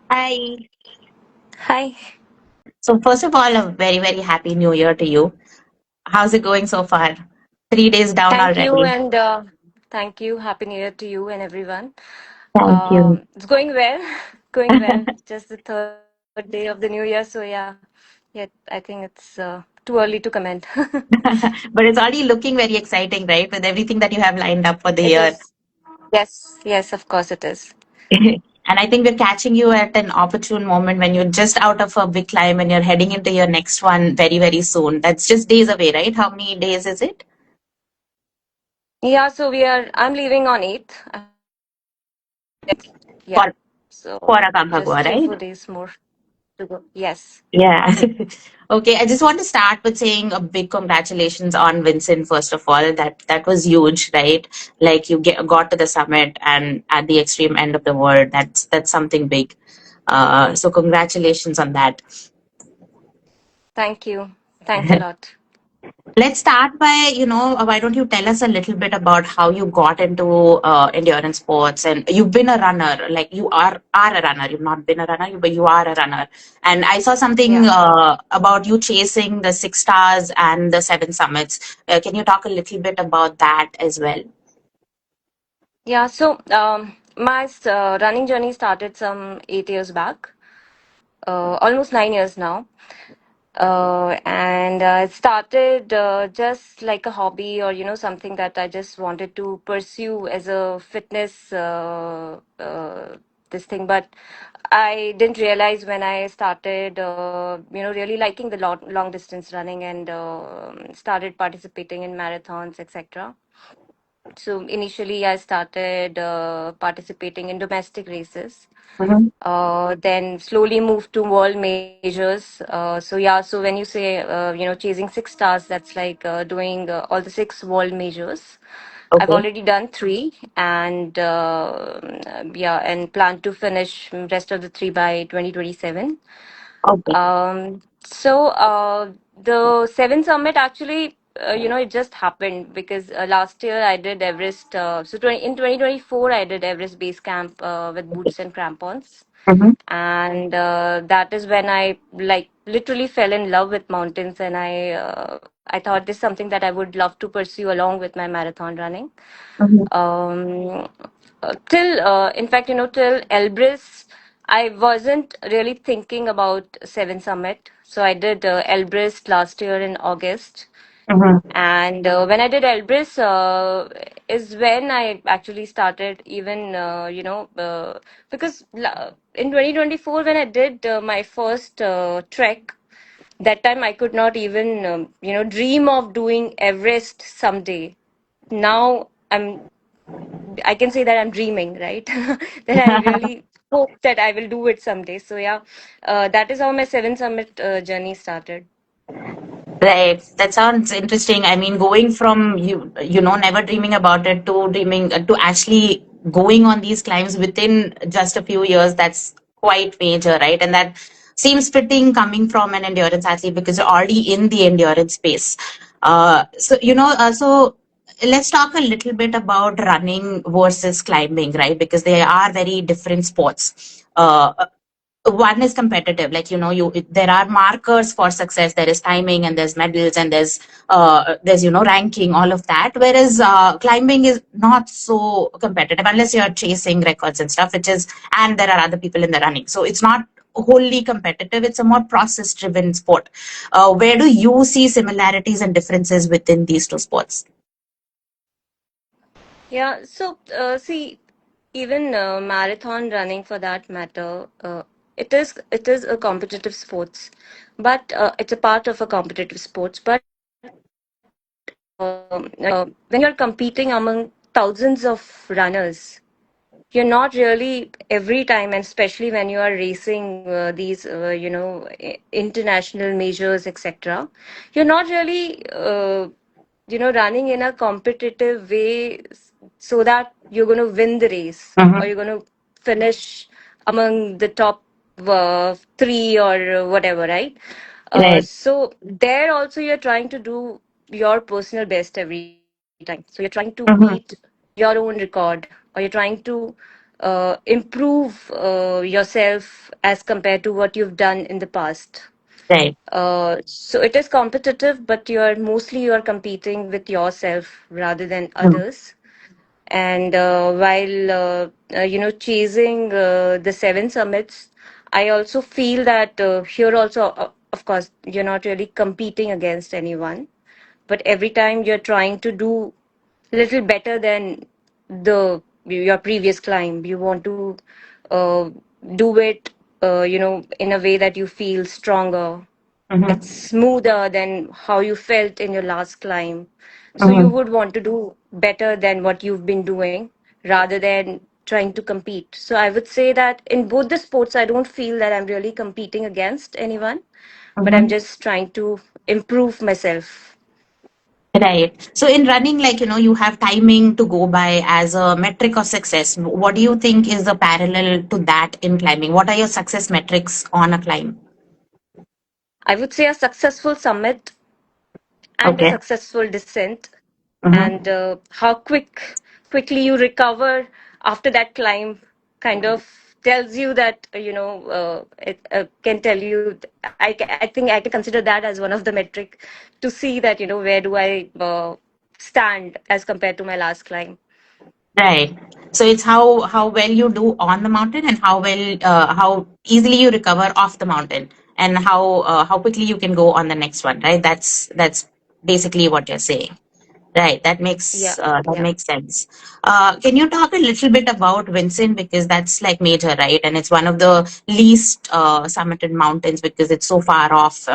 Hi. Hi. So, first of all, a very, very happy new year to you. How's it going so far? 3 days down Thank you already. and thank you. Happy New Year to you and everyone. Thank you. It's going well. Going well. Just the third day of the new year, so yeah. Yet I think it's too early to comment. But it's already looking very exciting, right? With everything that you have lined up for the It year. is. Yes, yes, of course it is. And I think we're catching you at an opportune moment when you're just out of a big climb and you're heading into your next one very, very soon. That's just days away, right? How many days is it? Yeah, so I'm leaving on 8th. Yeah. For, for So just Aconcagua, three, right? 4 days more to go. Yes. Yeah. Okay. I just want to start with saying a big congratulations on Vincent, first of all. That was huge, right? Like got to the summit and at the extreme end of the world. That's something big. So congratulations on that. Thank you. Thanks a lot. Let's start by, why don't you tell us a little bit about how you got into endurance sports? And you've been a runner, like you are a runner. You've not been a runner, but you are a runner. And I saw something Yeah. about you chasing the 6 stars and the 7 summits. Can you talk a little bit about that as well? Yeah, so my running journey started some 8 years back, almost 9 years now. And it started just like a hobby or, something that I just wanted to pursue as a fitness this thing. But I didn't realize when I started, really liking the long distance running and started participating in marathons, etc. So initially, I started participating in domestic races. Mm-hmm. Then slowly moved to world majors. So yeah, so when you say chasing 6 stars, that's like doing all the 6 world majors. I've Okay. already done three, and yeah, and plan to finish rest of the three by 2027. Okay. So the Seven Summit actually, it just happened because last year I did Everest. In 2024, I did Everest Base Camp with Okay. boots and crampons, Mm-hmm. and that is when I like literally fell in love with mountains, and I thought this is something that I would love to pursue along with my marathon running. Mm-hmm. Um, till in fact, till Elbrus, I wasn't really thinking about Seven Summit. So I did Elbrus last year in August. Mm-hmm. And when I did Elbrus, is when I actually started even, because in 2024, when I did my first trek, that time I could not even, dream of doing Everest someday. Now I can say that I'm dreaming, right? That I really hope that I will do it someday. So yeah, that is how my Seven Summit journey started. Right. That sounds interesting. I mean, going from never dreaming about it to dreaming to actually going on these climbs within just a few years, that's quite major, right? And that seems fitting coming from an endurance athlete because you're already in the endurance space. So let's talk a little bit about running versus climbing, right? Because they are very different sports. One is competitive, like there are markers for success. There is timing and there's medals and there's ranking, all of that, whereas climbing is not so competitive unless you're chasing records and stuff, which is, and there are other people in the running, so it's not wholly competitive. It's a more process driven sport. Where do you see similarities and differences within these two sports? Yeah. So see, even marathon running for that matter, it is a competitive sports, but it's a part of a competitive sports. But when you're competing among thousands of runners, you're not really every time, and especially when you are racing these international majors, etc., you're not really running in a competitive way so that you're going to win the race or Mm-hmm. you're going to finish among the top three or whatever, right? Right. So there also you're trying to do your personal best every time. So you're trying to beat Mm-hmm. your own record, or you're trying to improve yourself as compared to what you've done in the past. Right. So it is competitive, but you're competing with yourself rather than Mm-hmm. others. And while chasing the seven summits, I also feel that here also, of course, you're not really competing against anyone, but every time you're trying to do little better than the your previous climb. You want to uh, do it, in a way that you feel stronger. It's Mm-hmm. smoother than how you felt in your last climb. So you Mm-hmm. would want to do better than what you've been doing rather than trying to compete. So I would say that in both the sports, I don't feel that I'm really competing against anyone, but I'm Mm-hmm. just trying to improve myself. Right. So in running, like, you have timing to go by as a metric of success. What do you think is the parallel to that in climbing? What are your success metrics on a climb? I would say a successful summit and a Okay. successful descent, and Mm-hmm. how quickly you recover after that climb kind of tells you that it can tell you. I think I can consider that as one of the metric to see that where do I stand as compared to my last climb. Right. So it's how well you do on the mountain and how easily you recover off the mountain and how quickly you can go on the next one, right? That's basically what you're saying. Right, Yeah, that yeah. makes sense. Can you talk a little bit about Vincent because that's like major, right? And it's one of the least summited mountains because it's so far off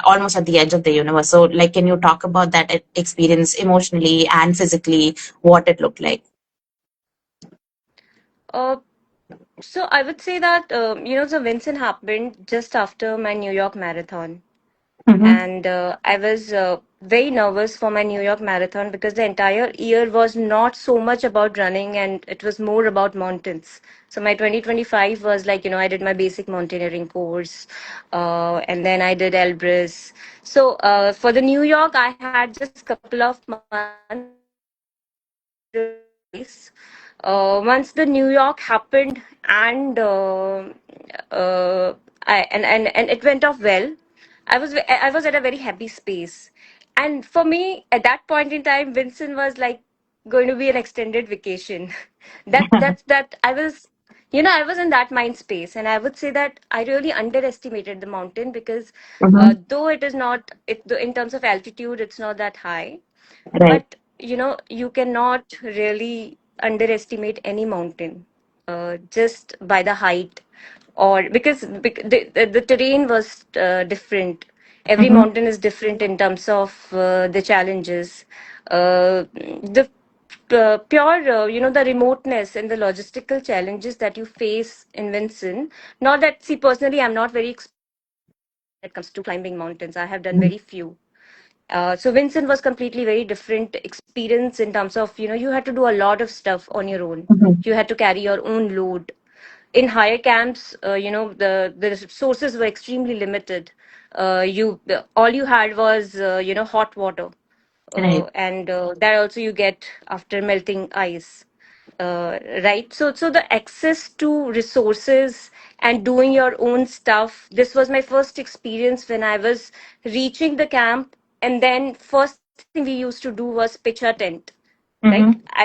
almost at the edge of the universe. So, like, can you talk about that experience emotionally and physically, what it looked like? uh, so I would say that the Vincent happened just after my New York marathon. Mm-hmm. And I was very nervous for my New York marathon because the entire year was not so much about running and it was more about mountains. So my 2025 was like, I did my basic mountaineering course, and then I did Elbrus. So for the New York, I had just couple of months to prepare myself. Once the New York happened and and it went off well, I was at a very happy space, and for me at that point in time, Vincent was like going to be an extended vacation. That I was in that mind space, and I would say that I really underestimated the mountain because Mm-hmm. though it is not in terms of altitude, it's not that high, Right. but you cannot really underestimate any mountain just by the height, or because the terrain was different. Every Mm-hmm. mountain is different in terms of the challenges, the pure the remoteness and the logistical challenges that you face in Vinson. Not that, see, personally I'm not very experienced when it comes to climbing mountains. I have done very few. So Vincent was completely very different experience in terms of you had to do a lot of stuff on your own. Mm-hmm. You had to carry your own load. In higher camps, the resources were extremely limited. All you had was hot water, Right. and that also you get after melting ice, right? So the access to resources and doing your own stuff, this was my first experience when I was reaching the camp, and then first thing we used to do was pitch a tent, right? Mm-hmm.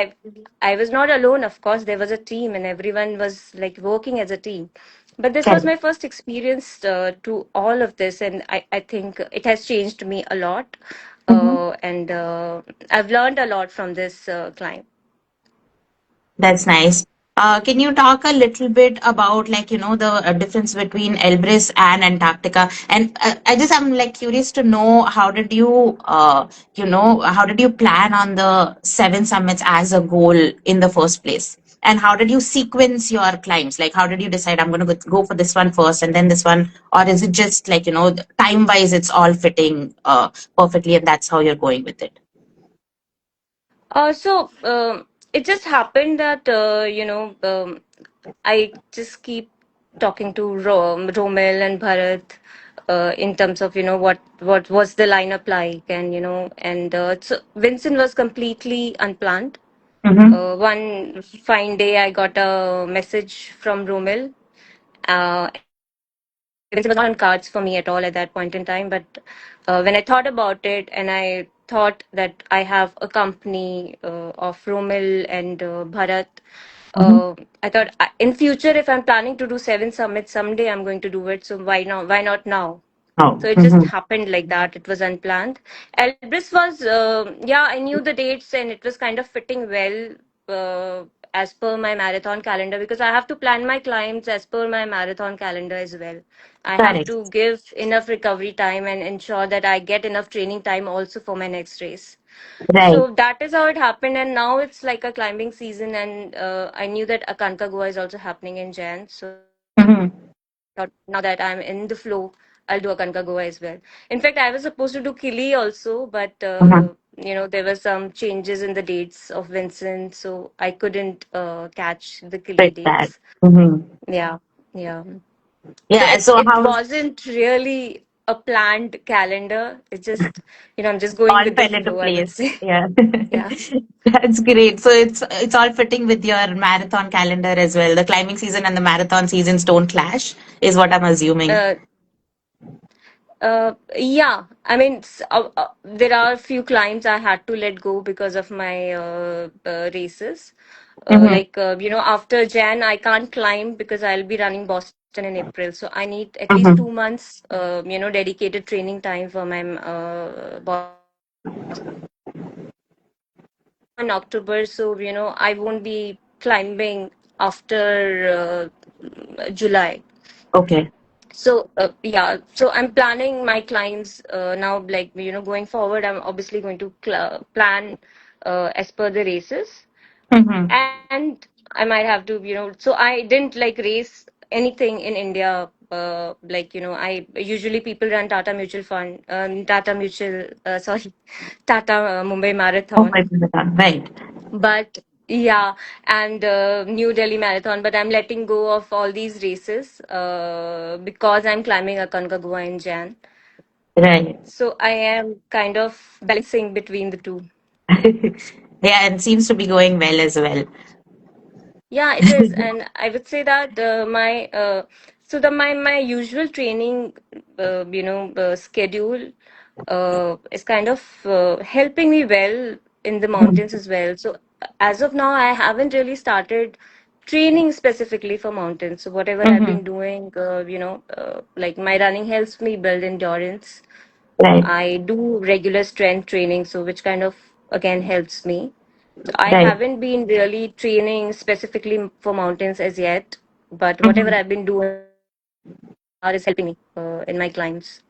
I was not alone, of course. There was a team and everyone was like working as a team, but this was Right. my first experience to all of this, and I think it has changed me a lot, Mm-hmm. and I've learned a lot from this climb. That's nice. Can you talk a little bit about like the difference between Elbrus and Antarctica? And I'm like curious to know how did you plan on the seven summits as a goal in the first place? And how did you sequence your climbs? Like how did you decide I'm going to go for this one first and then this one, or is it just like time wise it's all fitting perfectly and that's how you're going with it? So it just happened that I just keep talking to Romel and Bharat in terms of what was the lineup like, and so Vincent was completely unplanned. Mm-hmm. One fine day, I got a message from Romel Invincible was not on cards for me at all at that point in time. But when I thought about it and I thought that I have a company of Romil and Bharat, Mhm. I thought in future if I'm planning to do 7 summits someday, I'm going to do it. So why not? Why not now? Oh. So it just Mhm. happened like that. It was unplanned. Elbrus was, yeah, I knew the dates and it was kind of fitting well as per my marathon calendar because I have to plan my climbs as per my marathon calendar as well. I have Correct. to give enough recovery time and ensure that I get enough training time also for my next race. Right. So that is how it happened, and now it's like a climbing season, and I knew that Aconcagua is also happening in Jan. So I thought, Mhm. now that I'm in the flow, I'll do Aconcagua as well. In fact, I was supposed to do Kili also, but Mhm. there were some changes in the dates of Vincent, so I couldn't catch the Kili Fit that. dates. Mhm. Yeah, yeah. So Yeah. it So it how wasn't really a planned calendar. It's just I'm just going all with the fell into flow, I would place? say. Yeah. Yeah. That's great. So it's all fitting with your marathon calendar as well. The climbing season and the marathon seasons don't clash, is what I'm assuming. Uh, yeah, I mean, there are a few clients I had to let go because of my races. Mhm. After Jan, I can't climb because I'll be running Boston in April. So I need at least two Mhm. months, dedicated training time for my Boston race. And now in October, so, I won't be climbing after July. Okay. So I'm planning my clients now, like, going forward, I'm obviously going to plan as per the races. Mhm. And I might have to, so I didn't like race anything in India. I usually people run Tata Mutual Fund, Tata Mutual, sorry, Tata Mumbai Oh my Marathon. God. Right. But yeah, and New Delhi Marathon. But I'm letting go of all these races because I'm climbing Aconcagua in Jan. Right. So I am kind of balancing between the two. Yeah, and seems to be going well as well. Yeah, it is, and I would say that my so the my usual training, schedule is kind of helping me well in the Mhm. mountains as well. So as of now, I haven't really started training specifically for mountains. So whatever I've Mhm. been doing, like my running helps me build endurance. Right. I do regular strength training, so which kind of again helps me. So I Right. haven't been really training specifically for mountains as yet, but whatever Mhm. I've been doing so far is helping me in my clients.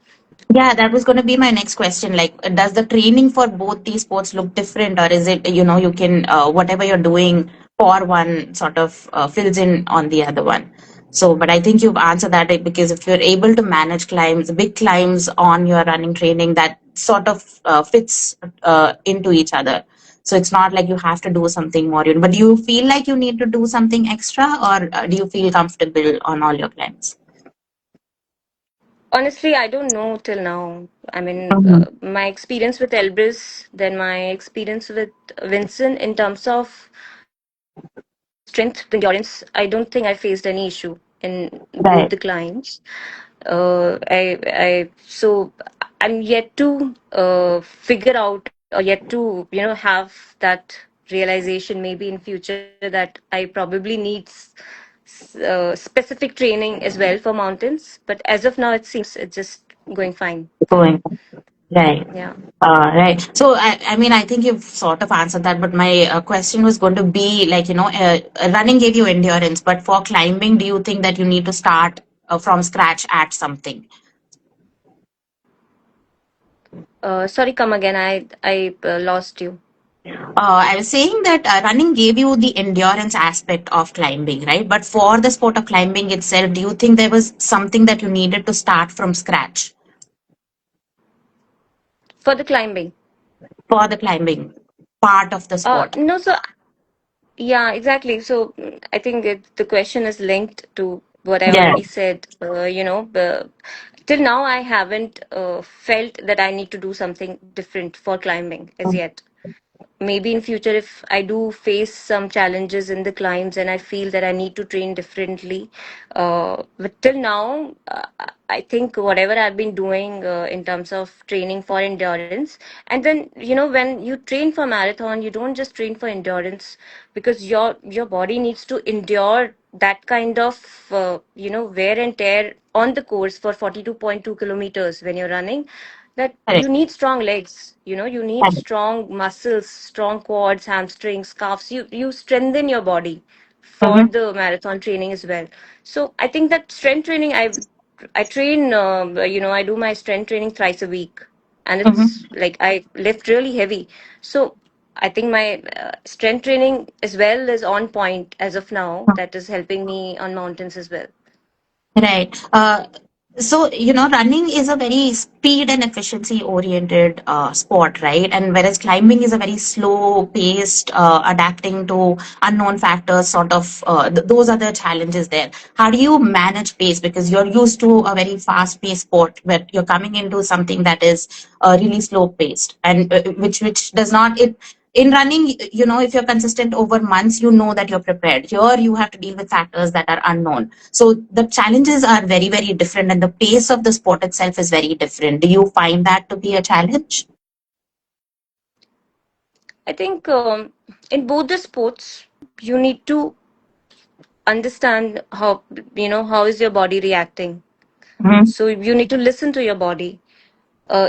Yeah, that was going to be my next question. Like, does the training for both these sports look different, or is it, you can, whatever you're doing for one sort of fills in on the other one? So, but I think you've answered that because if you're able to manage climbs, big climbs on your running training, that sort of fits into each other. So it's not like you have to do something more. But do you feel like you need to do something extra, or do you feel comfortable on all your climbs? Honestly, I don't know till now. I mean, Mhm. my experience with Elbrus, then my experience with Vincent in terms of strength, the endurance, I don't think I faced any issue in both the Right. clients. So I'm yet to figure out or yet to have that realization maybe in future that I probably need specific training as well for mountains. But as of now, it seems it's just going fine for me. Going. Right. Yeah. Right. So, I mean, I think you've sort of answered that, but my question was going to be like, running gave you endurance, but for climbing, do you think that you need to start from scratch at something? Sorry, come again. I lost you. I was saying that running gave you the endurance aspect of climbing, right? But for the sport of climbing itself, do you think there was something that you needed to start from scratch For the climbing. for the climbing part of the sport? No, so yeah, exactly. So I think the question is linked to what I Yeah. already said. Till now, I haven't felt that I need to do something different for climbing as yet. maybe in future, if I do face some challenges in the climbs and I feel that I need to train differently, but till now, I think whatever I've been doing in terms of training for endurance. And then, when you train for marathon, you don't just train for endurance, because your body needs to endure that kind of wear and tear on the course for 42.2 kilometers when you're running, that you Correct. need strong legs, you need Correct. strong muscles, strong quads, hamstrings, calves. You strengthen your body for Mm-hmm. the marathon training as well. So I think that strength training, I train, I do my strength training thrice a week, and it's Mm-hmm. like I lift really heavy. So I think my strength training as well is on point as of now. That is helping me on mountains as well. Right. So, running is a very speed and efficiency oriented sport, right? And whereas climbing is a very slow paced, adapting to unknown factors, sort of, those are the challenges there. How do you manage pace? Because you're used to a very fast paced sport where you're coming into something that is really slow paced and which does not, in running, if you're consistent over months, you know that you're prepared. Here, you have to deal with factors that are unknown, so the challenges are very, very different, and the pace of the sport itself is very different. Do you find that to be a challenge? I think in both the sports, you need to understand how is your body reacting. Mm-hmm. So you need to listen to your body.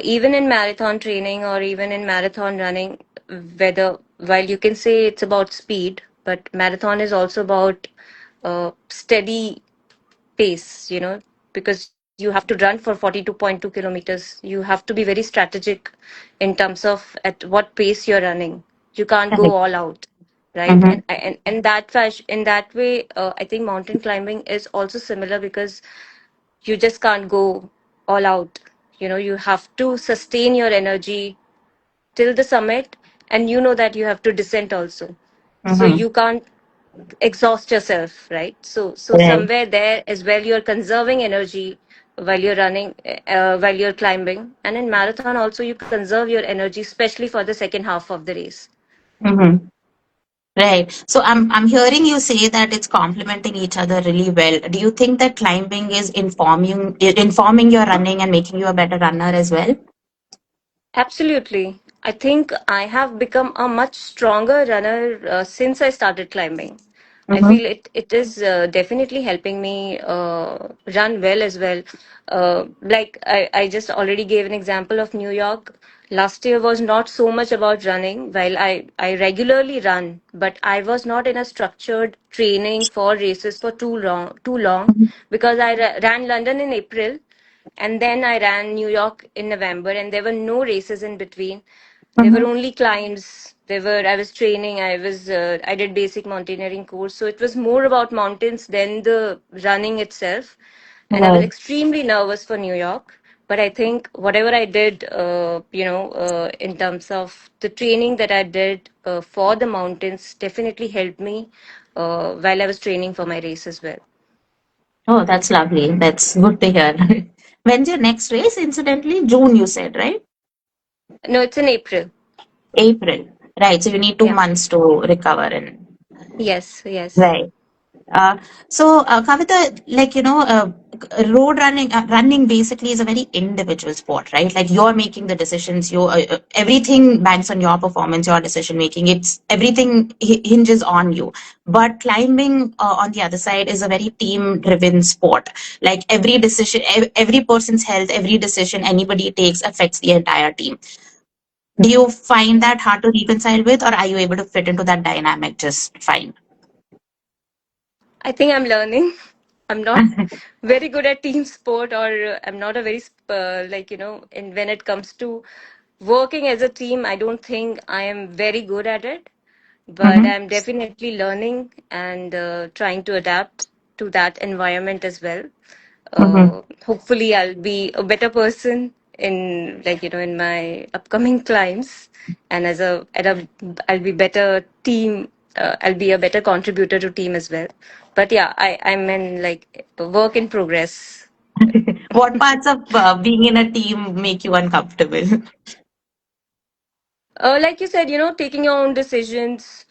Even in marathon training or even in marathon running, whether while you can say it's about speed, but marathon is also about steady pace, because you have to run for 42.2 kilometers. You have to be very strategic in terms of at what pace you're running. You can't go Correct. all out, right? Mm-hmm. And in that way, I think mountain climbing is also similar, because you just can't go all out. You have to sustain your energy till the summit, and you know that you have to descend also. So Mm-hmm. you can't exhaust yourself, right? So Right. somewhere there as well, you're conserving energy while you're running, while you're climbing. And in marathon also, you conserve your energy, especially for the second half of the race. Mm-hmm. Right. So I'm hearing you say that it's complementing each other really well. Do you think that climbing is informing your running and making you a better runner as well? Absolutely. I think I have become a much stronger runner since I started climbing. I Mm-hmm. feel it is definitely helping me run well as well. Like I just already gave an example of New York. Last year was not so much about running, while I regularly run, but I was not in a structured training for races for too long, because I ran London in April, and then I ran New York in November, and there were no races in between. There were Mm-hmm. only climbs. I was training. I did basic mountaineering course. So it was more about mountains than the running itself. And I was Right. extremely nervous for New York. But I think whatever I did, in terms of the training that I did for the mountains, definitely helped me while I was training for my race as well. Oh, that's lovely. That's good to hear. When's your next race? Incidentally, June, you said, right? No, it's in April. April. Right. So you need two Yeah. months to recover and Yes, yes. right. Kavita, like, road running basically is a very individual sport, right? Like you're making the decisions, everything banks on your performance, your decision making. It's everything hinges on you. But climbing, on the other side, is a very team-driven sport. Like every decision, every person's health, every decision anybody takes affects the entire team. Do you find that hard to reconcile with, or are you able to fit into that dynamic just fine? I think I'm learning. I'm not very good at team sport, or I'm not a very and when it comes to working as a team, I don't think I am very good at it. But Mm-hmm. I'm definitely learning and trying to adapt to that environment as well. Hopefully, I'll be a better person in in my upcoming climbs, and I'll be better team. I'll be a better contributor to team as well. But yeah, I'm in like a work in progress. What parts of being in a team make you uncomfortable? Like you said, taking your own decisions,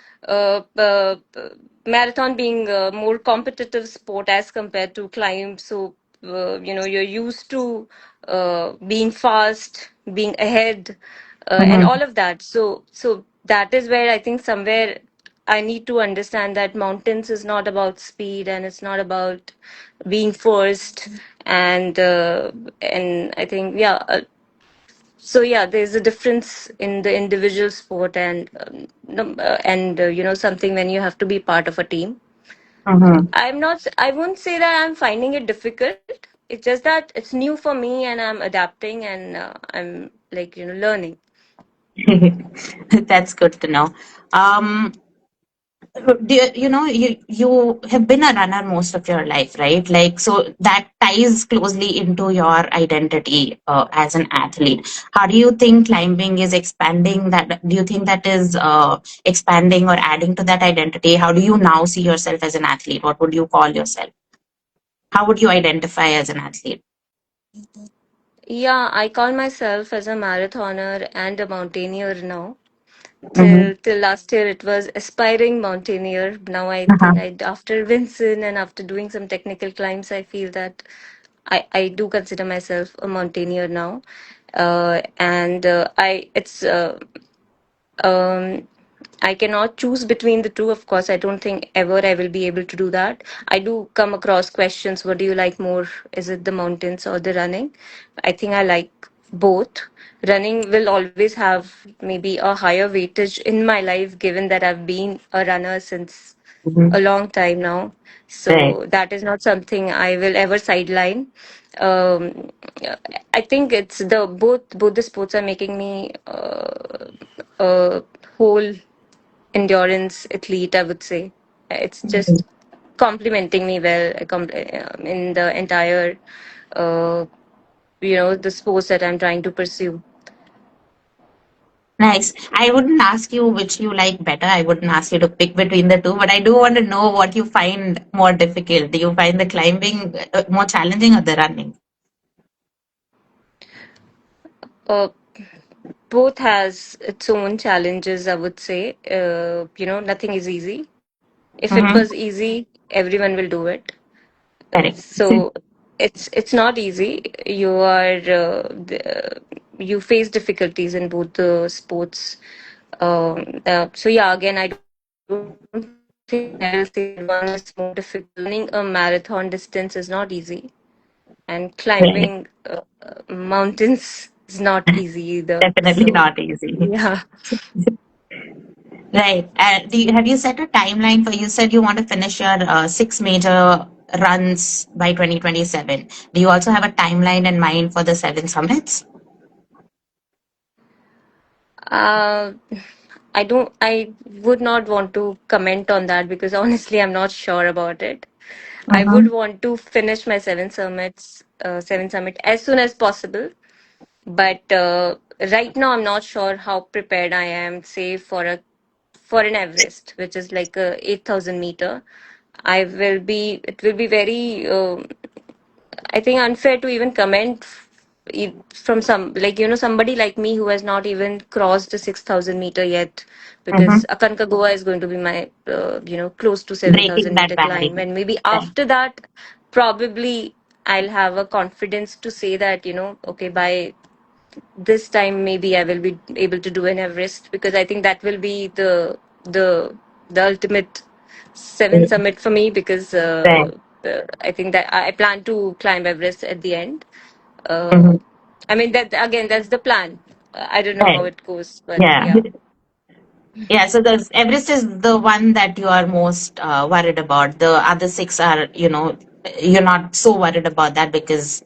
marathon being a more competitive sport as compared to climb. So, you're used to being fast, being ahead, and Mm-hmm. all of that. So that is where I think somewhere I need to understand that mountains is not about speed and it's not about being first. And I think, yeah, so yeah, there's a difference in the individual sport and something when you have to be part of a team. Mm-hmm. I won't say that I'm finding it difficult. It's just that it's new for me and I'm adapting and I'm like learning. That's good to know. Um, you have been a runner most of your life, right? Like, so that ties closely into your identity as an athlete. How do you think climbing is expanding that? Do you think that is expanding or adding to that identity? How do you now see yourself as an athlete? What would you call yourself? How would you identify as an athlete? Yeah, I call myself as a marathoner and a mountaineer now. Mm-hmm. Till last year it was aspiring mountaineer. Now I think Uh-huh. I after Vinson and after doing some technical climbs, I feel that I do consider myself a mountaineer now. And I it's um, I cannot choose between the two. Of course, I don't think ever I will be able to do that. I do come across questions. What do you like more? Is it the mountains or the running? I think I like both. Running will always have maybe a higher weightage in my life, given that I've been a runner since Mm-hmm. a long time now. Right. So that is not something I will ever sideline. Um, I think it's the both the sports are making me a whole endurance athlete. I would say it's just complementing me well in the entire uh, the sports that I'm trying to pursue. Nice. I wouldn't ask you which you like better. I wouldn't ask you to pick between the two, but I do want to know what you find more difficult. Do you find the climbing more challenging or the running? Uh, Both has its own challenges, I would say. Nothing is easy. If it was Mm-hmm. easy, everyone will do it. Correct. So it's not easy. You face difficulties in both the sports. So yeah, again, I don't think I will say that one is more difficult. Running a marathon distance is not easy, and climbing Right. mountains is not easy either. Definitely So not easy. yeah. Right. Have you set a timeline for, you said you want to finish your six major runs by 2027. Do you also have a timeline in mind for the seven summits? Uh, I don't. I would not want to comment on that because honestly, I'm not sure about it. I Mm-hmm. would want to finish my seven summit as soon as possible. But right now, I'm not sure how prepared I am, say for an Everest, which is like a 8,000 meter. I will be. It will be very. I think unfair to even comment from some like somebody like me who has not even crossed the 6,000 meter yet, Mm-hmm. because Aconcagua is going to be my close to seven Breaking thousand that meter barrier. climb, and maybe Right. after that probably I'll have a confidence to say that okay, by this time maybe I will be able to do an Everest, because I think that will be the the ultimate seven summit for me, because Right. I think that I plan to climb Everest at the end. Uh, Mm-hmm. I mean that again, that's the plan. I don't know how Right. it goes, but Yeah. yeah. Yeah, so the Everest is the one that you are most worried about. The other six are, you're not so worried about that because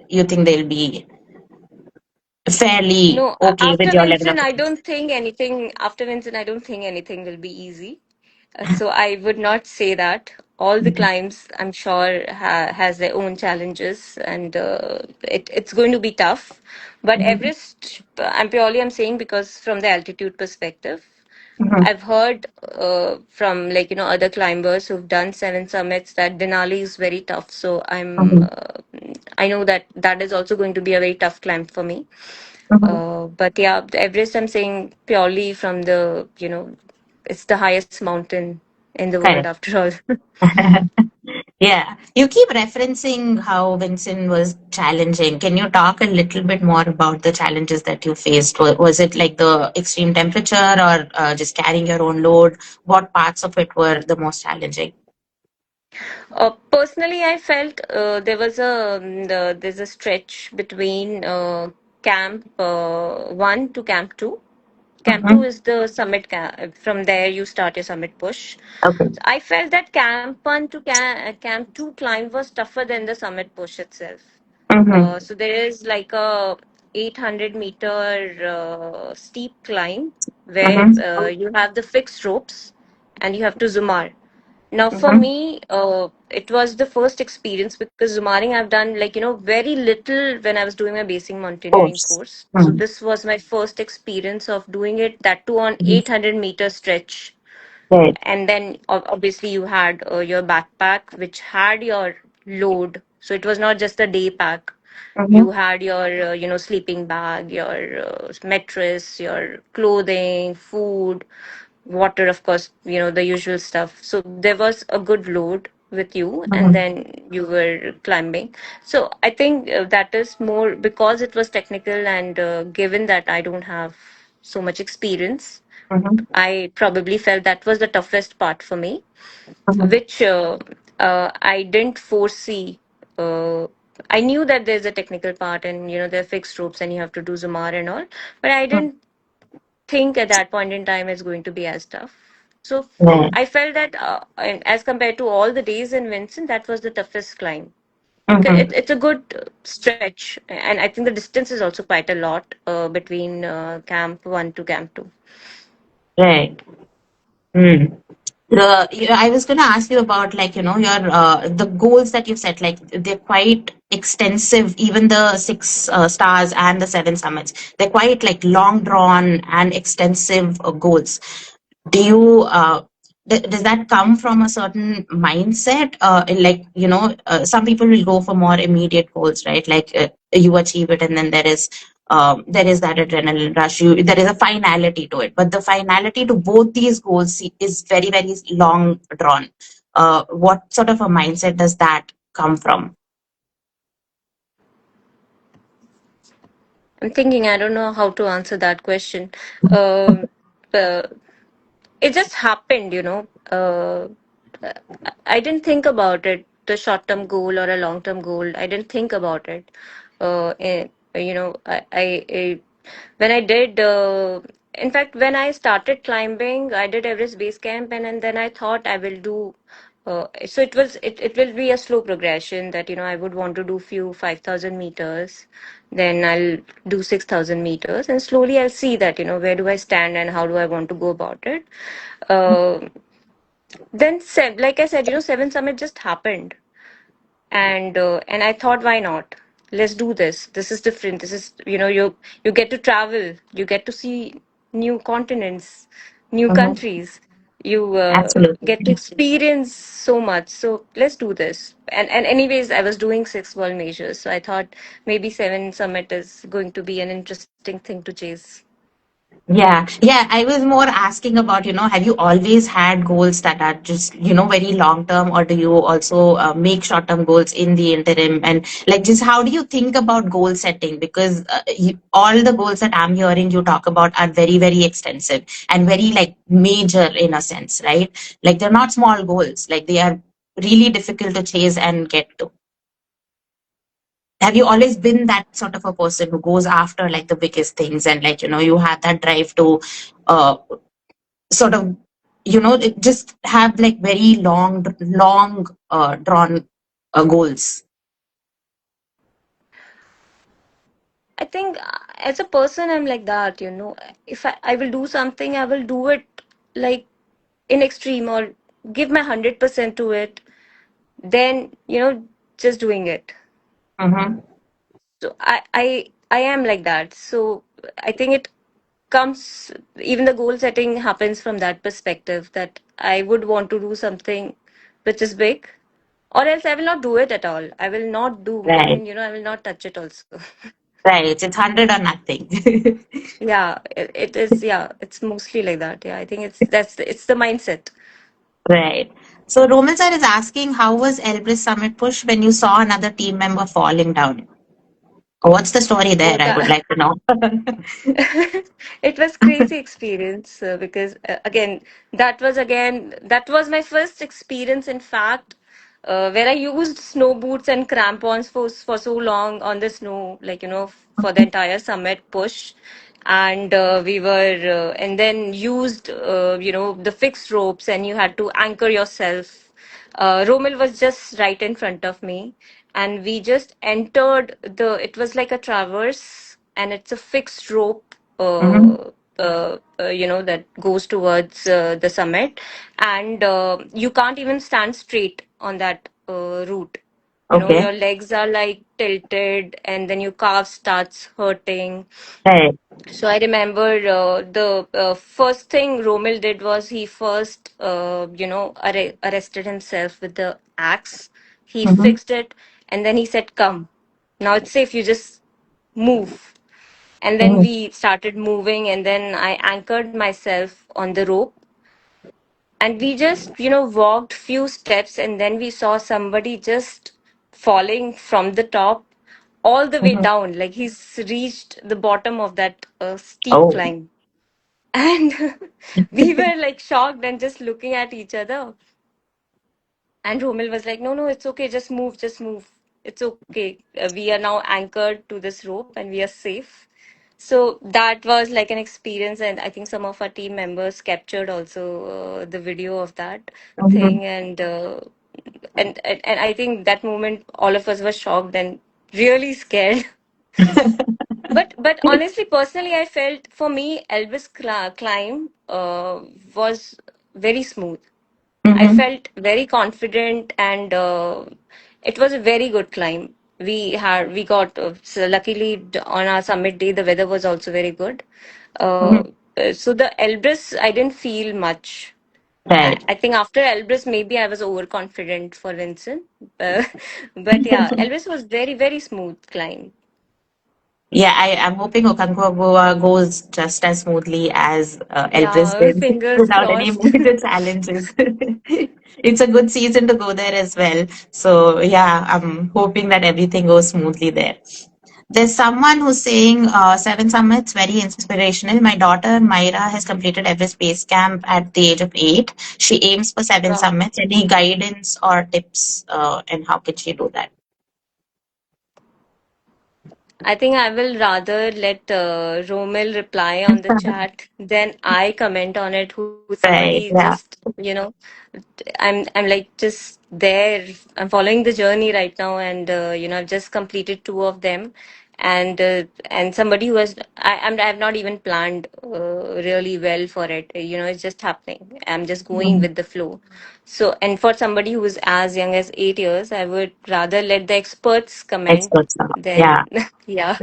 you think they'll be fairly No, okay with after your level of Vincent, I fitness. don't think anything. After Vincent, I don't think anything will be easy. So I would not say that. All the Mhm. climbs, I'm sure, has their own challenges, and it's going to be tough. But Mhm. Everest, I'm saying because from the altitude perspective, Mhm. I've heard from, like, other climbers who've done seven summits that Denali is very tough. So Mhm. I know that that is also going to be a very tough climb for me. Mhm. But yeah, the Everest, I'm saying purely from it's the highest mountain in the world Correct. after all. Yeah, you keep referencing how Vincent was challenging. Can you talk a little bit more about the challenges that you faced? Was it like the extreme temperature or just carrying your own load? What parts of it were the most challenging? Personally, I felt there's a stretch between camp 1 to camp 2. Camp 2 Mm-hmm. is the summit. From there, you start your summit push. Okay. So I felt that camp 1 to camp 2 climb was tougher than the summit push itself. Mm-hmm. So there is like a 800-meter steep climb where Mm-hmm. you have the fixed ropes and you have to zoomar. Now, for Mm-hmm. me, it was the first experience because Zumaring I've done, like, very little when I was doing my basic mountaineering Course. course. So Mm-hmm. this was my first experience of doing it, that too on Mm-hmm. 800-meter stretch. Right. And then obviously you had your backpack, which had your load. So it was not just a day pack. Mm-hmm. You had your, sleeping bag, your mattress, your clothing, food, water, of course, the usual stuff. So there was a good load with you, and Mm-hmm. then you were climbing. So I think that is more because it was technical, and given that I don't have so much experience, Mm-hmm. I probably felt that was the toughest part for me, Mm-hmm. which I didn't foresee. Uh, I knew that there's a technical part, and there are fixed ropes and you have to do Zumar and all, but I didn't think at that point in time it's going to be as tough. So Right. I felt that, and as compared to all the days in Vincent, that was the toughest climb. 'Cause Mm-hmm. it's a good stretch, and I think the distance is also quite a lot between camp 1 to camp 2. Right. Mm. I was going to ask you about like your the goals that you've set, like they're quite extensive. Even the six stars and the seven summits, they're quite like long drawn and extensive goals. Do you does that come from a certain mindset, like some people will go for more immediate goals, right? Like you achieve it and then there is that adrenaline rush, there is a finality to it, but the finality to both these goals is very very long drawn. What sort of a mindset does that come from? I'm thinking, I don't know how to answer that question. Um, uh, it just happened, I didn't think about it, the short term goal or a long term goal. I didn't think about it. I when I did, in fact, when I started climbing, I did Everest Base Camp, and then I thought I will do. So it will be a slow progression that I would want to do few 5,000 meters, then I'll do 6,000 meters, and slowly I'll see that where do I stand and how do I want to go about it. Uh, then like I said, Seven Summit just happened, and I thought, why not? Let's do this. This is different. This is you get to travel, you get to see new continents, new Mhm. countries. You Absolutely. get to experience so much. So let's do this. And anyways, I was doing six world majors, so I thought maybe Seven Summit is going to be an interesting thing to chase. Yeah, yeah. I was more asking about, have you always had goals that are just, very long term, or do you also make short term goals in the interim? And like, just how do you think about goal setting? Because all the goals that I'm hearing you talk about are very, very extensive and very like major in a sense, right? Like, they're not small goals, like, they are really difficult to chase and get to. Have you always been that sort of a person who goes after like the biggest things, and like you have that drive to uh, sort of just have like very long drawn goals? I think as a person, I'm like that, If I will do something, I will do it like in extreme, or give my 100% to it, then, just doing it. Mm-hmm. So I am like that. So I think it comes, even the goal setting happens from that perspective, that I would want to do something which is big, or else I will not do it at all. I will not do, Right. I will not touch it also. Right. It's 100 or nothing. Yeah, it is. Yeah, it's mostly like that. Yeah, I think it's the mindset. Right. So Roman sir is asking, how was Elbrus Summit push when you saw another team member falling down? What's the story Oh, there? I would that like to know. it was crazy experience, because that was my first experience, in fact, where I used snow boots and crampons for so long on the snow, like, for the entire summit push. And and then used, the fixed ropes, and you had to anchor yourself. Romel was just right in front of me, and we just entered it was like a traverse, and it's a fixed rope, Mhm. that goes towards the summit, and you can't even stand straight on that route. Okay. Your legs are like tilted, and then your calf starts hurting. Right. So I remember, the first thing Romil did was he first, arrested himself with the axe. He Mhm. fixed it, and then he said, "Come, now it's safe. You just move." And then Mhm. we started moving, and then I anchored myself on the rope, and we just, walked few steps, and then we saw somebody just falling from the top all the way Mhm. down, like he's reached the bottom of that steep Oh. climb. And we were like shocked and just looking at each other. And Romil was like, "No, no, it's okay. Just move, just move. It's okay. We are now anchored to this rope and we are safe." So that was like an experience. And I think some of our team members captured also the video of that Mhm. thing. And I think that moment, all of us were shocked and really scared. But honestly, personally, I felt, for me, Elvis climb was very smooth. I Mhm. felt very confident, and it was a very good climb. We got, so luckily, on our summit day, the weather was also very good. Mhm. So the Elbrus, I didn't feel much. I, Right. I think after Elbrus, maybe I was overconfident for Vincent. Uh, but yeah, Elbrus was very, very smooth climb. Yeah, I'm hoping Aconcagua goes just as smoothly as Elbrus Yeah, did fingers without any crossed. major challenges. It's a good season to go there as well. So yeah, I'm hoping that everything goes smoothly there. There's someone who's saying Seven Summits very inspirational. My daughter Myra has completed Everest Base Camp at the age of 8. She aims for Seven Wow. Summits. Any guidance or tips, and how can she do that? I think I will rather let Romil reply on the chat than I comment on it. Who somebody Right. just, Yeah. I'm like just there. I'm following the journey right now, and I've just completed two of them, and somebody who has, I've not even planned really well for it. It's just happening. I'm just going Mhm. with the flow. So, and for somebody who is as young as 8 years, I would rather let the experts comment Experts now. than, Yeah. yeah.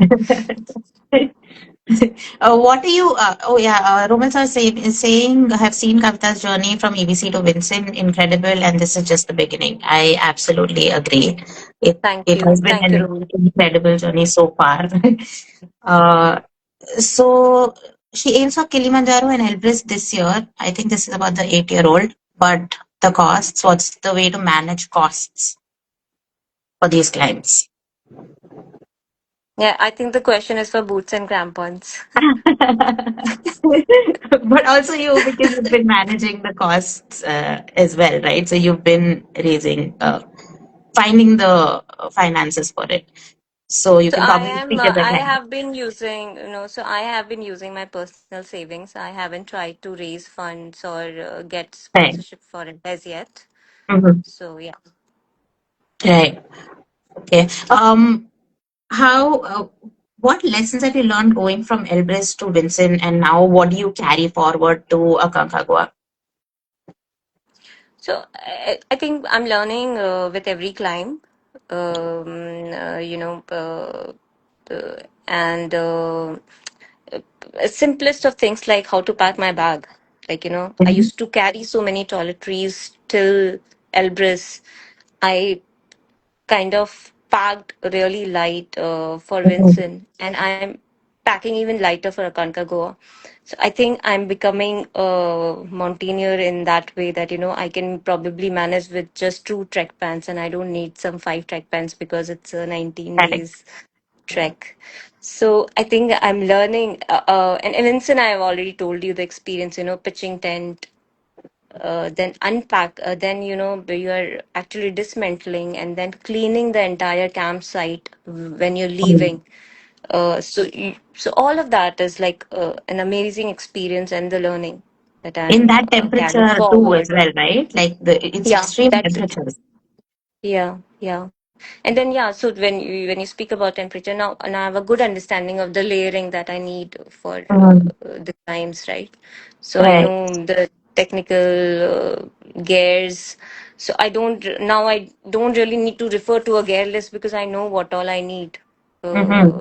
What do you? Oh yeah, Roman sir is saying, I have seen Kavita's journey from EBC to Vincent, incredible, and this is just the beginning. I absolutely agree. It has been Thank you, an Rohit. incredible journey so far. uh, so she aims for Kilimanjaro and Elbrus this year. I think this is about the 8-year-old. But the costs, what's the way to manage costs for these climbs? Yeah, I think the question is for boots and crampons. But also you, because you've been managing the costs as well, right? So you've been finding the finances for it. So you So can probably speak as a I client. have been using, so I have been using my personal savings. I haven't tried to raise funds or get Right. sponsorship for it as yet. Mhm. So yeah. Right. Okay. How? What lessons have you learned going from Elbrus to Vincent, and now what do you carry forward to Aconcagua? So I think I'm learning with every climb. And simplest of things like how to pack my bag. Like, I Mhm. used to carry so many toiletries till Elbrus. I kind of packed really light for Mhm. Vinson, and I'm packing even lighter for Aconcagua. So I think I'm becoming a mountaineer in that way that I can probably manage with just two trek pants, and I don't need some five trek pants because it's a 19 Correct. days trek. So I think I'm learning, and Vinson, I have already told you the experience. Pitching tent, then unpack, then you are actually dismantling and then cleaning the entire campsite when you're Mm. leaving. So all of that is like an amazing experience and the learning that In I'm that carrying temperature too, as forward. well, right? Like it's Yeah, extreme that too. temperatures. Yeah. And then yeah, so when you speak about temperature, now I have a good understanding of the layering that I need for Mm. the times, right? So I Right. know the technical gears. So I don't really need to refer to a gear list because I know what all I need Mm-hmm.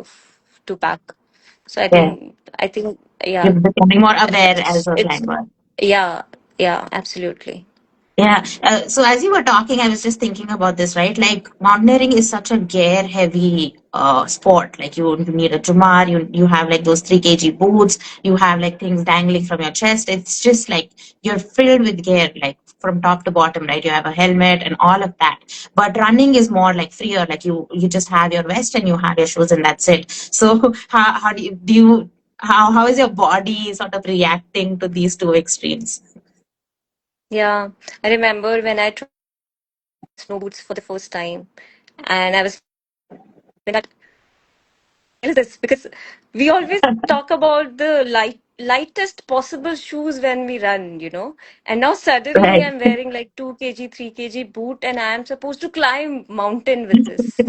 to pack. So I Yeah. think I think You're yeah, becoming more aware as a it's climber. yeah, yeah, absolutely. Yeah. So as you were talking, I was just thinking about this, right? Like mountaineering is such a gear heavy sport. Like you need a tumar, you have like those 3 kg boots, you have like things dangling from your chest. It's just like you're filled with gear, like from top to bottom, right? You have a helmet and all of that. But running is more like freer. Like you just have your vest and you have your shoes and that's it. So how do you how is your body sort of reacting to these two extremes? Yeah, I remember when I tried snow boots for the first time, and I was like, what the hell is this? Because we always talk about the lightest possible shoes when we run, and now suddenly Right. I'm wearing like 2 kg, 3 kg boot, and I am supposed to climb mountain with this.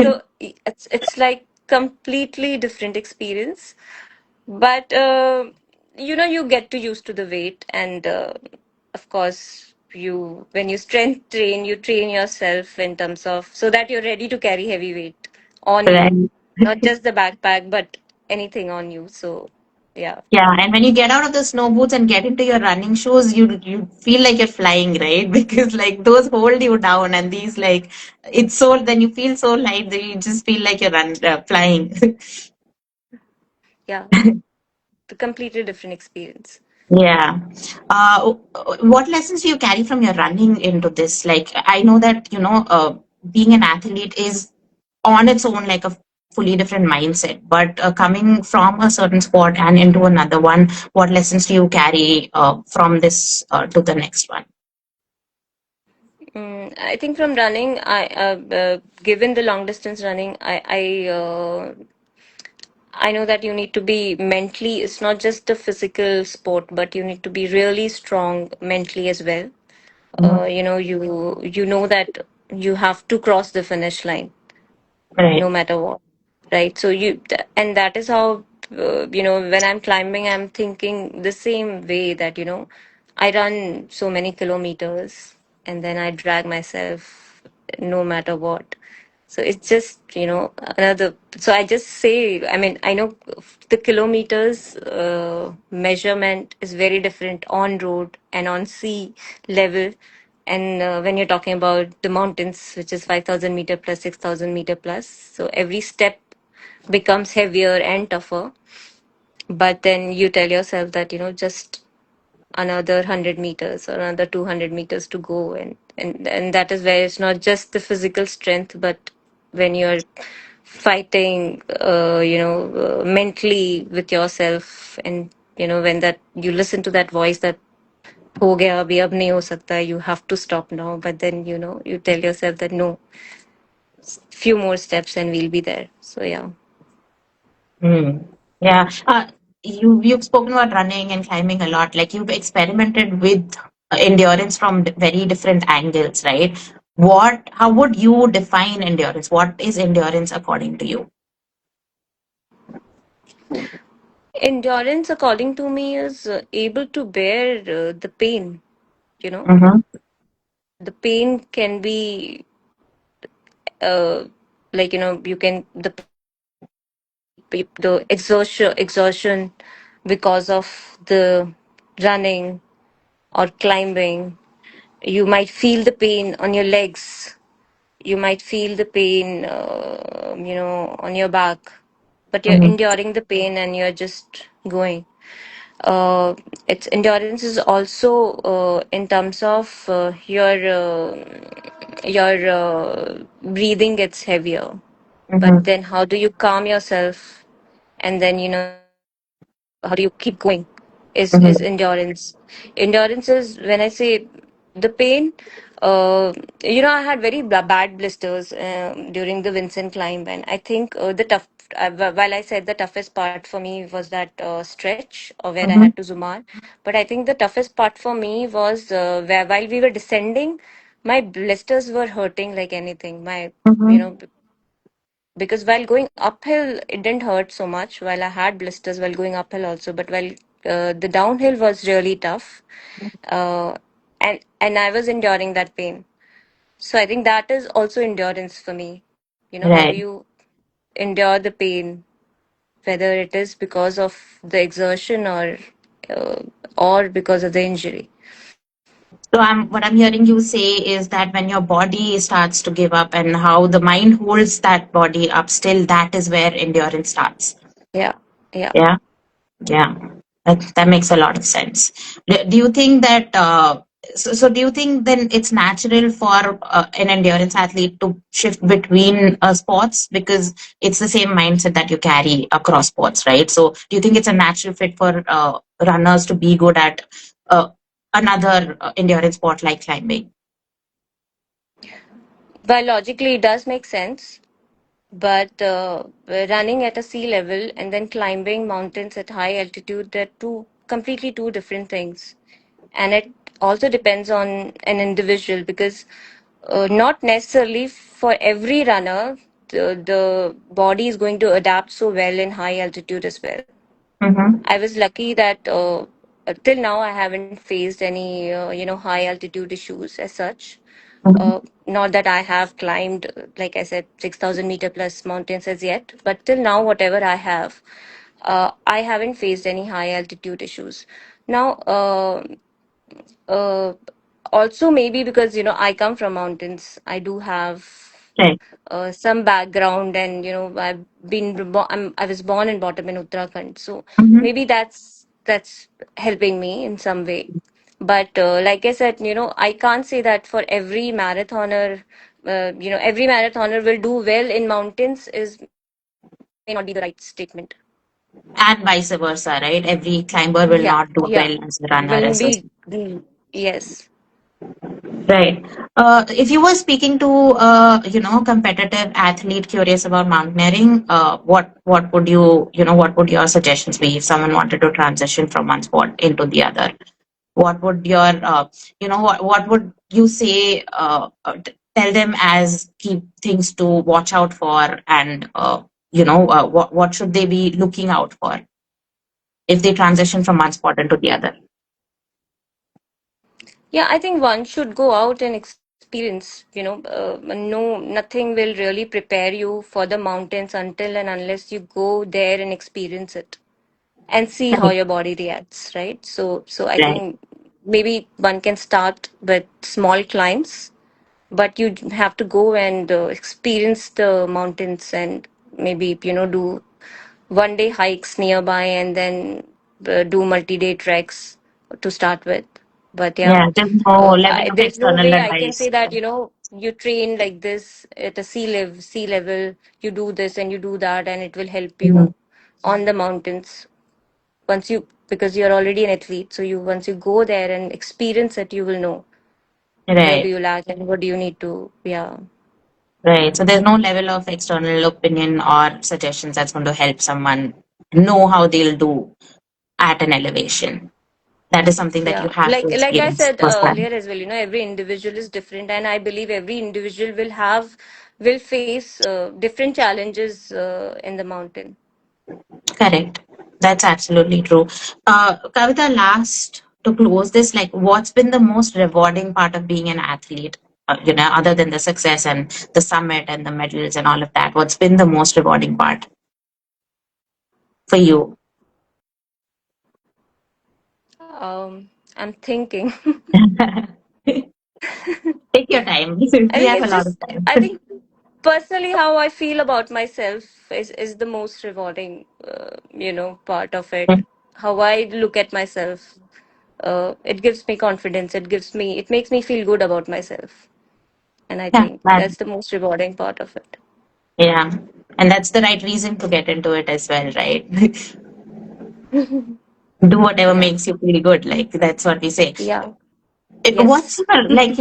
So it's like completely different experience. But you get to used to the weight, and of course, when you strength train, you train yourself in terms of so that you're ready to carry heavy weight on you, Right. not just the backpack, but anything on you. So, yeah, Yeah, and when you get out of the snow boots and get into your running shoes, you feel like you're flying, right? Because like those hold you down, and these like it's so then you feel so light that you just feel like flying. yeah, the completely different experience. Yeah. What lessons do you carry from your running into this? Like, I know that, being an athlete is on its own like a fully different mindset, but coming from a certain sport and into another one, what lessons do you carry from this to the next one? I think from running, given the long distance running, I know that you need to be mentally, it's not just a physical sport, but you need to be really strong mentally as well. Mhm. You know that you have to cross the finish line Right. no matter what, right? And that is how when I'm climbing, I'm thinking the same way that I run so many kilometers and then I drag myself no matter what. So it's just another. So I just say, I mean, I know the kilometers measurement is very different on road and on sea level. And when you're talking about the mountains, which is 5,000 meter plus 6,000 meter plus, so every step becomes heavier and tougher. But then you tell yourself that just another 100 meters or another 200 meters to go, and that is where it's not just the physical strength, but when you're fighting mentally with yourself, and when that you listen to that voice that हो गया अभी अब नहीं हो सकता you have to stop now, but then you tell yourself that no, few more steps and we'll be there. So yeah. Hmm. Yeah. You've spoken about running and climbing a lot. Like you've experimented with endurance from very different angles, right? How would you define endurance? What is endurance according to you? Endurance, according to me, is able to bear the pain. You know, Mm-hmm. the pain can be like you can the pain can be the exhaustion because of the running or climbing. You might feel the pain on your legs. You might feel the pain, on your back, but you're Mm-hmm. enduring the pain and you're just going. uh, its endurance is also in terms of your breathing gets heavier, but Mm-hmm. then how do you calm yourself, and then how do you keep going is Mm-hmm. endurance. Endurance is when I say the pain. I had very bad blisters during the Vincent climb, and I think the tough. While I said the toughest part for me was that stretch where I had Mm-hmm. to zoom out, but I think the toughest part for me was where while we were descending, my blisters were hurting like anything. You Mm-hmm. know, because while going uphill it didn't hurt so much, while I had blisters while going uphill also, but while the downhill was really tough, uh, and I was enduring that pain. So I think that is also endurance for me. How do you Right. endure the pain, whether it is because of the exertion uh, or because of the injury. So what I'm hearing you say is that when your body starts to give up and how the mind holds that body up still, that is where endurance starts. Yeah, yeah. Yeah. Yeah, that makes a lot of sense. Do you think that, so do you think then it's natural for an endurance athlete to shift between sports because it's the same mindset that you carry across sports, right? So do you think it's a natural fit for runners to be good at uh, another endurance sport like climbing? Biologically, it does make sense, but running at a sea level and then climbing mountains at high altitude, they're completely two different things. And it also depends on an individual, because not necessarily for every runner the body is going to adapt so well in high altitude as well. Mm-hmm. I was lucky that till now I haven't faced any high altitude issues as such. Mm-hmm. Not that I have climbed, like I said, 6,000 meter plus mountains as yet, but till now, whatever I have, I haven't faced any high altitude issues. Now, uh, also maybe because I come from mountains, I do have Right. some background, and I was born and brought up in Uttarakhand, so Mm-hmm. maybe that's helping me in some way. But like I said, I can't say that for every marathoner. Every marathoner will do well in mountains is may not be the right statement. And vice versa, right? Every climber will Yeah, not do yeah, well as a runner will as well. be yes. Right. If you were speaking to competitive athlete curious about mountaineering, what would what would your suggestions be if someone wanted to transition from one sport into the other? What would your what would you say tell them as key things to watch out for, and what should they be looking out for if they transition from one sport into the other? Yeah, I think one should go out and experience. No, nothing will really prepare you for the mountains until and unless you go there and experience it and see how Right. your body reacts, right? So I Right. think maybe one can start with small climbs, but you have to go and experience the mountains, and maybe do one day hikes nearby, and then do multi-day treks to start with. But yeah, Yeah, there's no level of there's no external way I can say advice. that you train like this at a sea level, you do this and you do that, and it will help Mhm. you on the mountains. Once you, because you're already an athlete, so you once you go there and experience it, you will know where do Right, you lack and what do you need to. Yeah, right. So there's no level of external opinion or suggestions that's going to help someone know how they'll do at an elevation. That is something that you yeah. have to Like I experience said firsthand. earlier as well, every individual is different, and I believe every individual will face different challenges in the mountain. Correct. That's absolutely true. Kavita, last to close this, like what's been the most rewarding part of being an athlete? Other than the success and the summit and the medals and all of that, what's been the most rewarding part? for you? I'm thinking. Take your time. I We think have a it's lot of just, time. I think personally how I feel about myself is the most rewarding, part of it. How I look at myself, it gives me confidence. It makes me feel good about myself. And I Yeah, think that, that's the most rewarding part of it. yeah. And that's the right reason to get into it as well, right? Do whatever Yeah. makes you feel good. Like that's what we say. Yeah. What's Yes. your, like,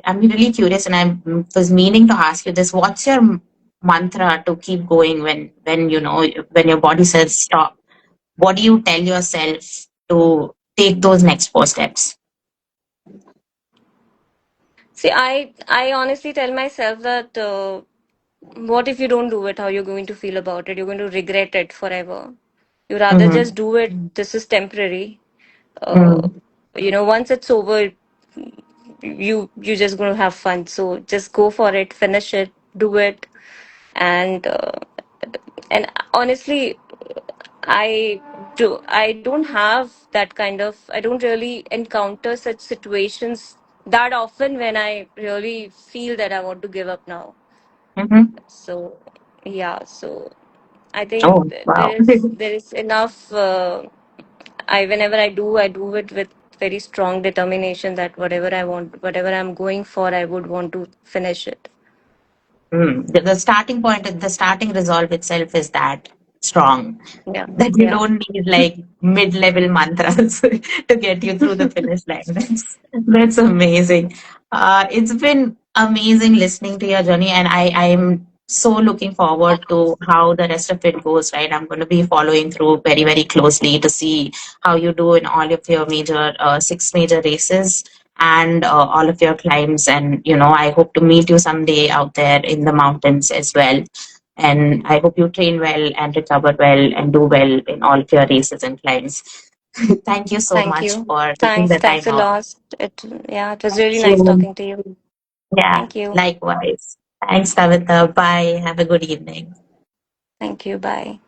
I'm really curious, and I was meaning to ask you this. What's your mantra to keep going when when your body says stop? What do you tell yourself to take those next four steps? See, I honestly tell myself that what if you don't do it? How you're going to feel about it? You're going to regret it forever. You rather Mm-hmm. just do it. This is temporary. Uh, Mm-hmm. Once it's over, you just going to have fun. So just go for it, finish it, do it, and honestly, I don't have that kind of. I don't really encounter such situations that often when I really feel that I want to give up now. Mm-hmm. So yeah, so I think Oh, wow. there is enough. I whenever I do it with very strong determination that whatever I want, whatever I'm going for, I would want to finish it. The starting point, the starting resolve itself is that strong Yeah, that you yeah. don't need like mid-level mantras to get you through the finish line. That's amazing. It's been amazing listening to your journey, and I'm so looking forward to how the rest of it goes. Right, I'm going to be following through very very closely to see how you do in all of your major six major races and all of your climbs. And I hope to meet you someday out there in the mountains as well. And I hope you train well and recover well and do well in all of your races and climbs. Thank you so Thank much you. for taking Thanks. the Thanks time a out. lot. It was Thank really nice you. talking to you. Yeah, Thank you. likewise. Thanks, Kavita. Bye. Have a good evening. Thank you. Bye.